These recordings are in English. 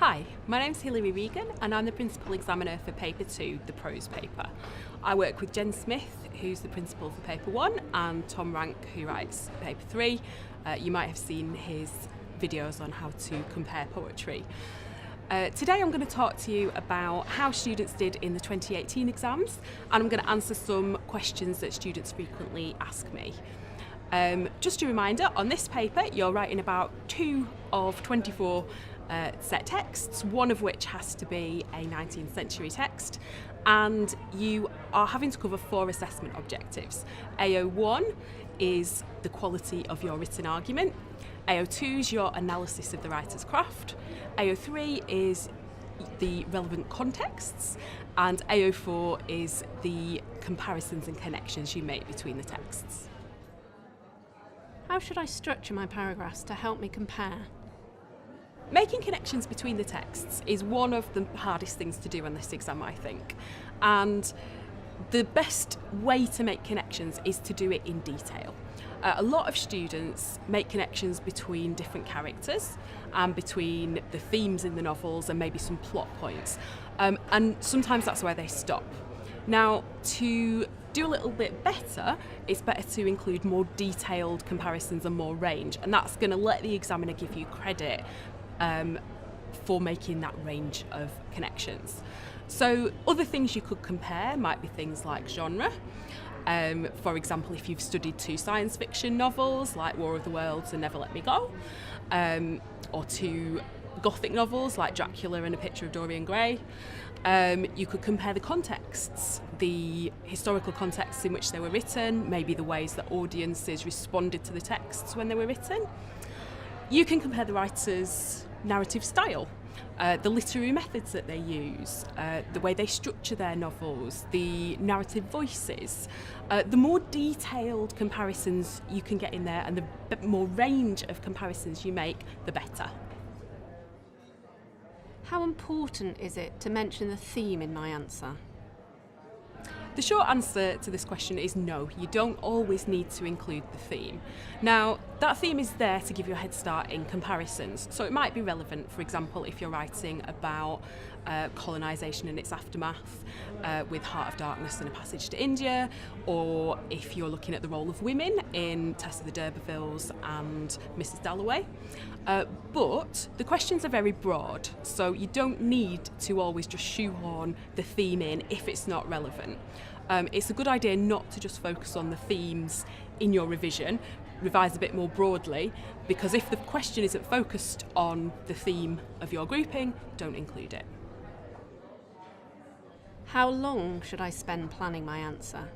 Hi, my name's Hilary Regan and I'm the Principal Examiner for Paper 2, the prose paper. I work with Jen Smith, who's the Principal for Paper 1, and Tom Rank, who writes Paper 3. You might have seen his videos on how to compare poetry. Today I'm going to talk to you about how students did in the 2018 exams, and I'm going to answer some questions that students frequently ask me. Just a reminder, on this paper you're writing about 2 of 24 set texts, one of which has to be a 19th century text, and you are having to cover 4 assessment objectives. AO1 is the quality of your written argument, AO2 is your analysis of the writer's craft, AO3 is the relevant contexts, and AO4 is the comparisons and connections you make between the texts. How should I structure my paragraphs to help me compare? Making connections between the texts is one of the hardest things to do on this exam, I think. And the best way to make connections is to do it in detail. A lot of students make connections between different characters and between the themes in the novels and maybe some plot points. And sometimes that's where they stop. Now, to do a little bit better, it's better to include more detailed comparisons and more range, and that's going to let the examiner give you credit for making that range of connections. So other things you could compare might be things like genre. For example, if you've studied 2 science fiction novels like War of the Worlds and Never Let Me Go, or 2 Gothic novels like Dracula and A Picture of Dorian Gray. You could compare the contexts, the historical contexts in which they were written, maybe the ways that audiences responded to the texts when they were written. You can compare the writer's narrative style, the literary methods that they use, the way they structure their novels, the narrative voices. The more detailed comparisons you can get in there and the more range of comparisons you make, the better. How important is it to mention the theme in my answer? The short answer to this question is no, you don't always need to include the theme. Now, that theme is there to give you a head start in comparisons, so it might be relevant, for example, if you're writing about colonisation and its aftermath with Heart of Darkness and A Passage to India, or if you're looking at the role of women in Tess of the D'Urbervilles and Mrs. Dalloway. But the questions are very broad, so you don't need to always just shoehorn the theme in if it's not relevant. It's a good idea not to just focus on the themes in your revision, revise a bit more broadly, because if the question isn't focused on the theme of your grouping, don't include it. How long should I spend planning my answer?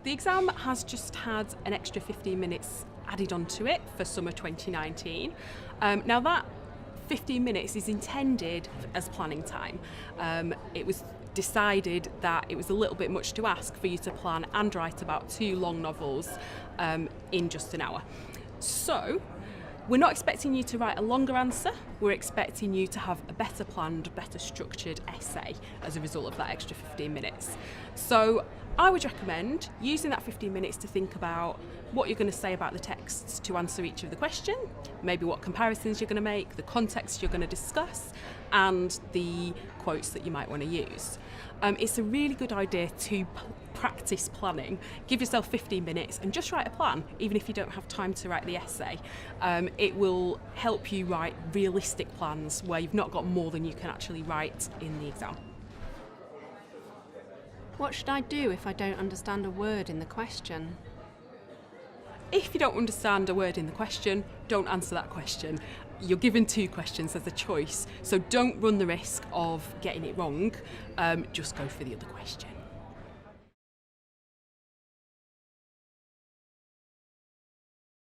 The exam has just had an extra 15 minutes added onto it for summer 2019. Now that 15 minutes is intended as planning time. It was decided that it was a little bit much to ask for you to plan and write about 2 long novels in just an hour. So we're not expecting you to write a longer answer, we're expecting you to have a better planned, better structured essay as a result of that extra 15 minutes. So I would recommend using that 15 minutes to think about what you're going to say about the texts to answer each of the question, maybe what comparisons you're going to make, the context you're going to discuss, and the quotes that you might want to use. It's a really good idea to practice planning. Give yourself 15 minutes and just write a plan, even if you don't have time to write the essay. It will help you write realistic plans where you've not got more than you can actually write in the exam. What should I do if I don't understand a word in the question? If you don't understand a word in the question, don't answer that question. You're given 2 questions as a choice, so don't run the risk of getting it wrong. Just go for the other question.